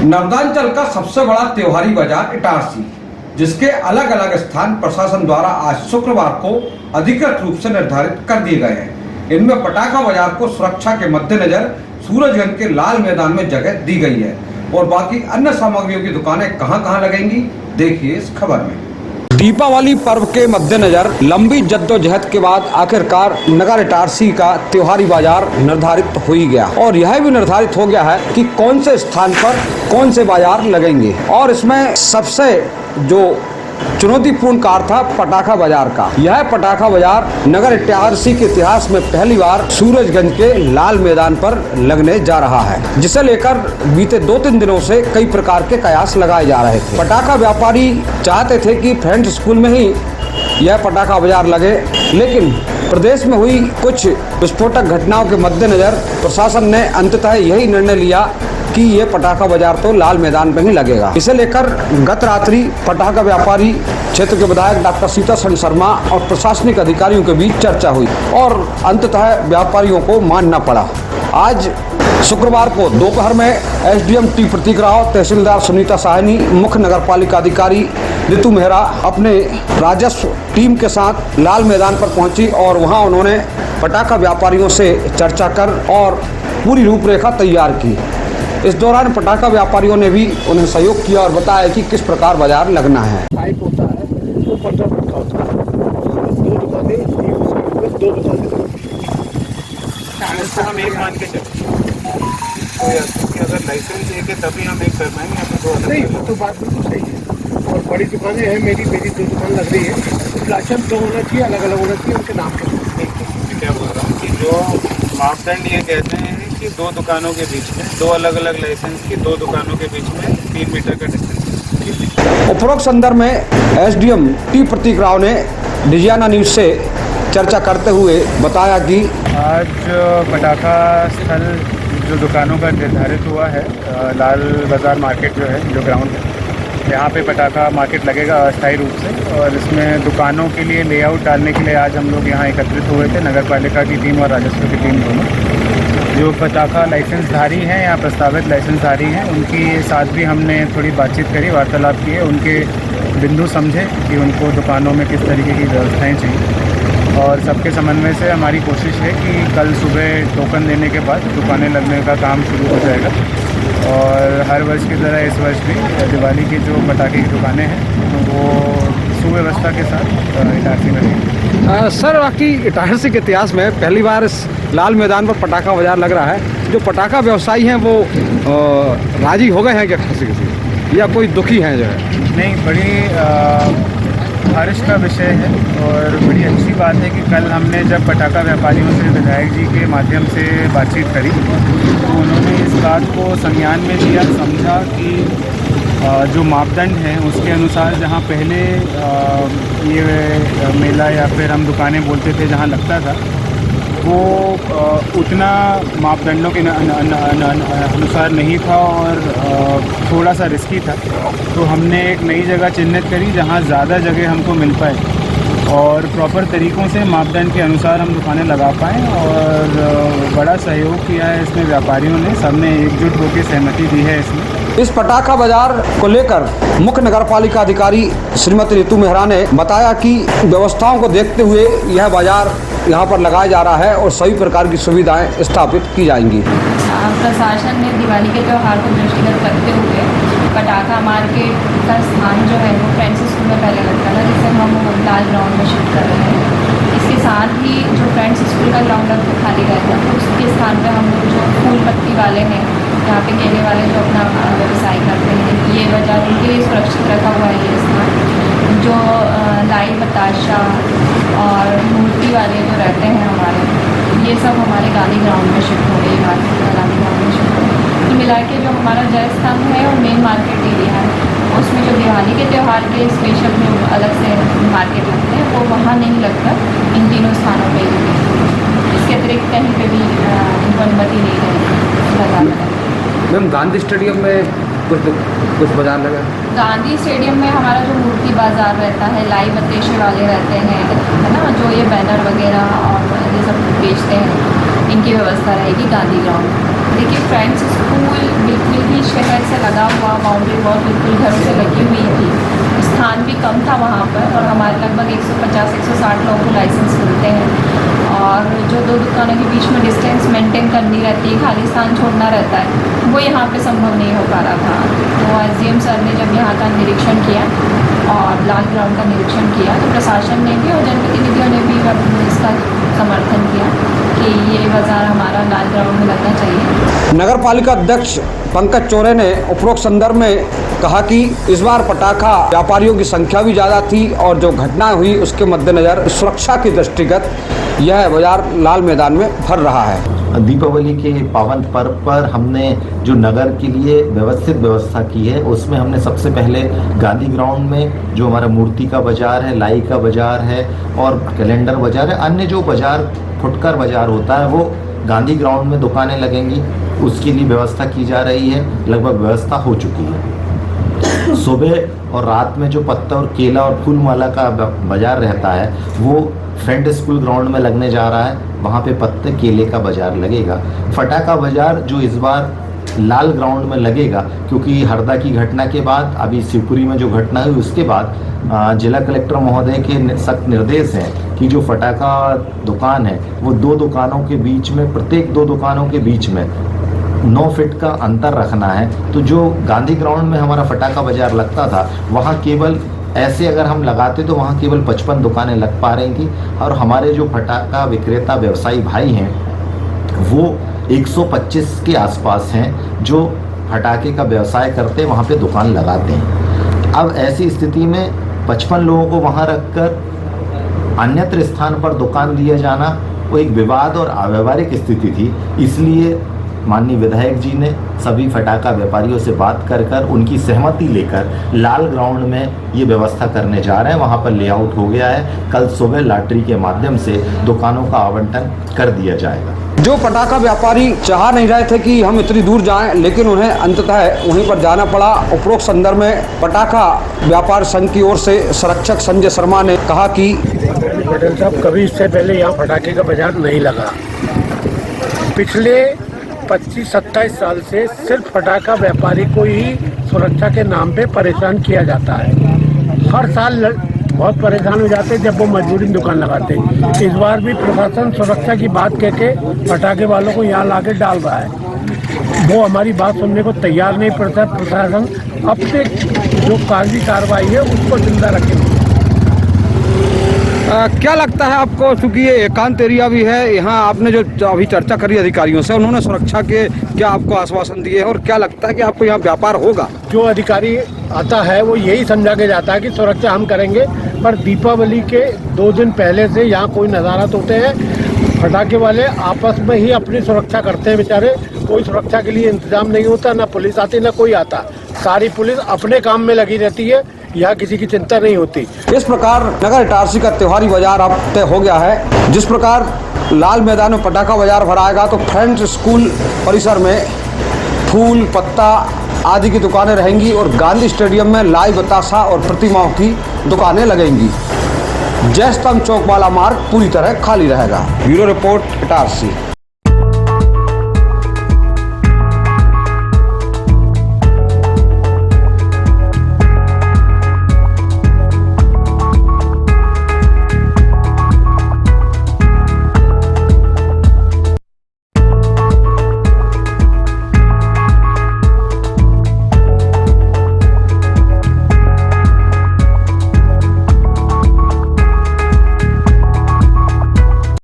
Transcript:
नर्मदांचल का सबसे बड़ा त्योहारी बाजार इटारसी, जिसके अलग अलग स्थान प्रशासन द्वारा आज शुक्रवार को अधिकृत रूप से निर्धारित कर दिए गए हैं। इनमें पटाखा बाजार को सुरक्षा के मद्देनजर सूरजगंज के लाल मैदान में जगह दी गई है और बाकी अन्य सामग्रियों की दुकानें कहां-कहां लगेंगी, देखिए इस खबर में। दीपावली पर्व के मद्देनजर लंबी जद्दोजहद के बाद आखिरकार नगर इटारसी का त्योहारी बाजार निर्धारित हो ही गया और यह भी निर्धारित हो गया है कि कौन से स्थान पर कौन से बाजार लगेंगे। और इसमें सबसे जो चुनौतीपूर्ण कार्य था पटाखा बाजार का। यह पटाखा बाजार नगर इटारसी के इतिहास में पहली बार सूरजगंज के लाल मैदान पर लगने जा रहा है, जिसे लेकर बीते 2-3 दिनों से कई प्रकार के कयास लगाए जा रहे थे। पटाखा व्यापारी चाहते थे कि फ्रेंड्स स्कूल में ही यह पटाखा बाजार लगे, लेकिन प्रदेश में हुई कुछ विस्फोटक घटनाओं के मद्देनजर प्रशासन ने अंततः यही निर्णय लिया कि ये पटाखा बाजार तो लाल मैदान में ही लगेगा। इसे लेकर गत रात्रि पटाखा व्यापारी क्षेत्र के विधायक डॉक्टर सीतासरण शर्मा और प्रशासनिक अधिकारियों के बीच चर्चा हुई और अंततः व्यापारियों को मानना पड़ा। आज शुक्रवार को दोपहर में एसडीएम टी प्रतीक राव, तहसीलदार सुनीता साहनी, मुख्य नगरपालिका अधिकारी ऋतु मेहरा अपने राजस्व टीम के साथ लाल मैदान पर पहुंची और वहां उन्होंने पटाखा व्यापारियों से चर्चा कर और पूरी रूपरेखा तैयार की। इस दौरान पटाखा व्यापारियों ने भी उन्हें सहयोग किया और बताया कि किस प्रकार बाजार लगना है। पाइप होता है वो 15 फुट का होता है, 2 दुकानें, दो दुकानें हम एक मान के चले तो अगर लाइसेंस एक है तभी हम एक कर पाएंगे। आपको दो अलग नहीं, तो बात बिल्कुल सही है। और बड़ी दुकानें हैं, मेरी 2 दुकान लग रही है। लाइसेंस दो होना चाहिए, अलग अलग होना चाहिए उनके नाम के। क्या बोल रहा हूँ कि जो मापदंड ये कहते हैं कि 2 दुकानों के बीच में 2 अलग अलग लाइसेंस की 2 दुकानों के बीच में 3 मीटर का डिस्टेंस। उपरोक्त संदर्भ में एसडीएम टी प्रतीक राव ने डिजियाना न्यूज से चर्चा करते हुए बताया कि आज पटाखा स्थल जो दुकानों का निर्धारित हुआ है, लाल बाज़ार मार्केट जो है, जो ग्राउंड है, यहाँ पे पटाखा मार्केट लगेगा अस्थायी रूप से। और इसमें दुकानों के लिए लेआउट डालने के लिए आज हम लोग यहाँ एकत्रित हुए थे, नगर पालिका की टीम और राजस्व की टीम दोनों। जो पटाखा लाइसेंसधारी हैं या प्रस्तावित लाइसेंसधारी हैं, उनकी साथ भी हमने थोड़ी बातचीत करी, वार्तालाप किए, उनके बिंदु समझे कि उनको दुकानों में किस तरीके की व्यवस्थाएँ चाहिए। और सबके समन्वय से हमारी कोशिश है कि कल सुबह टोकन देने के बाद दुकानें लगने का काम शुरू हो जाएगा। और हर वर्ष की तरह इस वर्ष भी दिवाली की जो पटाखे की दुकानें हैं वो सुव्यवस्था के साथ इटारसी में रहेंगी। सर, बाकी इटारसी के इतिहास में पहली बार इस लाल मैदान पर पटाखा बाजार लग रहा है। जो पटाखा व्यवसायी हैं वो राजी हो गए हैं क्या किसी या कोई दुखी हैं जो है? नहीं, बड़ी हर्ष का विषय है और बड़ी अच्छी बात है कि कल हमने जब पटाखा व्यापारियों से विधायक जी के माध्यम से बातचीत करी तो उन्होंने इस बात को संज्ञान में लिया, समझा कि जो मापदंड हैं उसके अनुसार जहां पहले ये मेला या फिर हम दुकानें बोलते थे जहां लगता था, वो उतना मापदंडों के अनुसार नहीं था और थोड़ा सा रिस्की था। तो हमने एक नई जगह चिन्हित करी जहां ज़्यादा जगह हमको मिल पाए और प्रॉपर तरीक़ों से मापदंड के अनुसार हम दुकानें लगा पाएँ। और बड़ा सहयोग किया है इसमें व्यापारियों ने, सबने एकजुट होकर सहमति दी है इसमें। इस पटाखा बाजार को लेकर मुख्य नगरपालिका अधिकारी श्रीमती ऋतु मेहरा ने बताया कि व्यवस्थाओं को देखते हुए यह बाजार यहाँ पर लगाया जा रहा है और सभी प्रकार की सुविधाएं स्थापित की जाएंगी। प्रशासन ने दिवाली के त्यौहार को दृष्टिगत करते हुए पटाखा मार्केट का स्थान जो है वो फ्रेंड्स स्कूल में पहले लगता था, जिसे हम लाल ग्राउंड में शिफ्ट कर रहे हैं। इसके साथ ही जो फ्रेंड्स स्कूल का ग्राउंड अब खाली रहता है उसके स्थान पर हम लोग जो फूल पत्ती वाले हैं, यहाँ पे केले वाले जो अपना व्यवसाय करते हैं, ये बाजार उनके लिए सुरक्षित रखा हुआ है ये स्थान। जो लाई बताशा और मूर्ति वाले जो रहते हैं हमारे, ये सब हमारे गांधी ग्राउंड में शिफ्ट हो गई, गांधी ग्राउंड में शिफ्ट हो गई। तो मिला के जो हमारा जय स्तंभ है और मेन मार्केट एरिया है, उसमें जो दिवाली के त्यौहार के स्पेशल जो अलग से मार्केट लगते हैं वो वहाँ नहीं लगता, इन तीनों स्थानों पर ही। इसके अतिरिक्त कहीं पर भी इनको अनुमति नहीं रहेगी लगाना। मैम, गांधी स्टेडियम में कुछ बाजार लगा? गांधी स्टेडियम में हमारा जो मूर्ति बाजार रहता है, लाई बतेशे वाले रहते हैं, है ना, जो ये बैनर वगैरह और ये सब बेचते हैं, इनकी व्यवस्था रहेगी गांधी ग्राउंड। देखिए फ्रेंड्स स्कूल बिल्कुल ही शहर से लगा हुआ, बाउंड्री वॉल बिल्कुल घरों से लगी हुई थी, स्थान भी कम था वहाँ पर, और हमारे लगभग 150-160 लोगों को लाइसेंस मिलते हैं, और जो दो दुकानों के बीच में डिस्टेंस मेंटेन करनी रहती है, खाली स्थान छोड़ना रहता है, वो यहाँ पे संभव नहीं हो पा रहा था। तो एसडीएम सर ने जब यहाँ का निरीक्षण किया और लाल ग्राउंड का निरीक्षण किया, तो प्रशासन ने भी और जनप्रतिनिधियों ने भी इसका समर्थन किया कि ये बाज़ार हमारा लाल ग्राउंड में लगना चाहिए। नगर पालिका अध्यक्ष पंकज चौरे ने उपरोक्त संदर्भ में कहा कि इस बार पटाखा व्यापारियों की संख्या भी ज़्यादा थी और जो घटना हुई उसके मद्देनज़र सुरक्षा की दृष्टिगत यह बाजार लाल मैदान में भर रहा है। दीपावली के पावन पर्व पर हमने जो नगर के लिए व्यवस्थित व्यवस्था की है, उसमें हमने सबसे पहले गांधी ग्राउंड में जो हमारा मूर्ति का बाजार है, लाई का बाजार है और कैलेंडर बाजार है, अन्य जो बाजार फुटकर बाजार होता है वो गांधी ग्राउंड में दुकानें लगेंगी, उसके लिए व्यवस्था की जा रही है। लगभग व्यवस्था हो चुकी है। सुबह और रात में जो पत्ता और केला और फूल माला का बाजार रहता है वो फ्रंट स्कूल ग्राउंड में लगने जा रहा है, वहाँ पे पत्ते केले का बाजार लगेगा। फटाका बाजार जो इस बार लाल ग्राउंड में लगेगा, क्योंकि हरदा की घटना के बाद, अभी शिवपुरी में जो घटना हुई उसके बाद जिला कलेक्टर महोदय के सख्त निर्देश हैं कि जो फटाका दुकान है वो दो दुकानों के बीच में, प्रत्येक दो दुकानों के बीच में 9 फीट का अंतर रखना है। तो जो गांधी ग्राउंड में हमारा फटाका बाजार लगता था, वहाँ केवल ऐसे अगर हम लगाते तो वहाँ केवल 55 दुकानें लग पा रही थी, और हमारे जो फटाका विक्रेता व्यवसायी भाई हैं वो 125 के आसपास हैं जो फटाके का व्यवसाय करते वहाँ पे दुकान लगाते हैं। अब ऐसी स्थिति में 55 लोगों को वहाँ रखकर अन्यत्र स्थान पर दुकान दिया जाना वो एक विवाद और अव्यवहारिक स्थिति थी। इसलिए माननीय विधायक जी ने सभी फटाका व्यापारियों से बात कर उनकी सहमति लेकर लाल ग्राउंड में ये व्यवस्था करने जा रहे हैं। वहाँ पर लेआउट हो गया है, कल सुबह लॉटरी के माध्यम से दुकानों का आवंटन कर दिया जाएगा। जो पटाखा व्यापारी चाह नहीं रहे थे कि हम इतनी दूर जाएं, लेकिन उन्हें अंततः वहीं पर जाना पड़ा। उपरोक्त संदर्भ में पटाखा व्यापार संघ की ओर से संरक्षक संजय शर्मा ने कहा कि पटेल साहब, कभी इससे पहले यहाँ पटाखे का बाजार नहीं लगा। पिछले 25-27 साल से सिर्फ पटाखा व्यापारी को ही सुरक्षा के नाम पे परेशान किया जाता है। हर साल बहुत परेशान हो जाते जब वो मजबूरी दुकान लगाते। इस बार भी प्रशासन सुरक्षा की बात कह के पटाखे वालों को यहाँ ला के डाल रहा है। वो हमारी बात सुनने को तैयार नहीं पड़ता। प्रशासन अपने जो कागजी कार्रवाई है उसको जिंदा रखे। क्या लगता है आपको, चूंकि ये एकांत एरिया भी है, यहाँ आपने जो अभी चर्चा करी अधिकारियों से, उन्होंने सुरक्षा के क्या आपको आश्वासन दिए और क्या लगता है कि आपको यहाँ व्यापार होगा? जो अधिकारी आता है वो यही समझा के जाता है कि सुरक्षा हम करेंगे, पर दीपावली के 2 दिन पहले से यहाँ कोई नज़ारत होते हैं। पटाखे वाले आपस में ही अपनी सुरक्षा करते हैं बेचारे। कोई सुरक्षा के लिए इंतजाम नहीं होता, ना पुलिस आती ना कोई आता। सारी पुलिस अपने काम में लगी रहती है, यहाँ किसी की चिंता नहीं होती। इस प्रकार नगर इटारसी का त्योहारी बाजार अब तय हो गया है। जिस प्रकार लाल मैदान में पटाखा बाजार भराएगा तो फ्रेंच स्कूल परिसर में फूल पत्ता आदि की दुकानें रहेंगी और गांधी स्टेडियम में लाइव बताशा और प्रतिमाओं की दुकानें लगेंगी। जय स्तंभ चौक वाला मार्ग पूरी तरह खाली रहेगा। Bureau report Itarsi.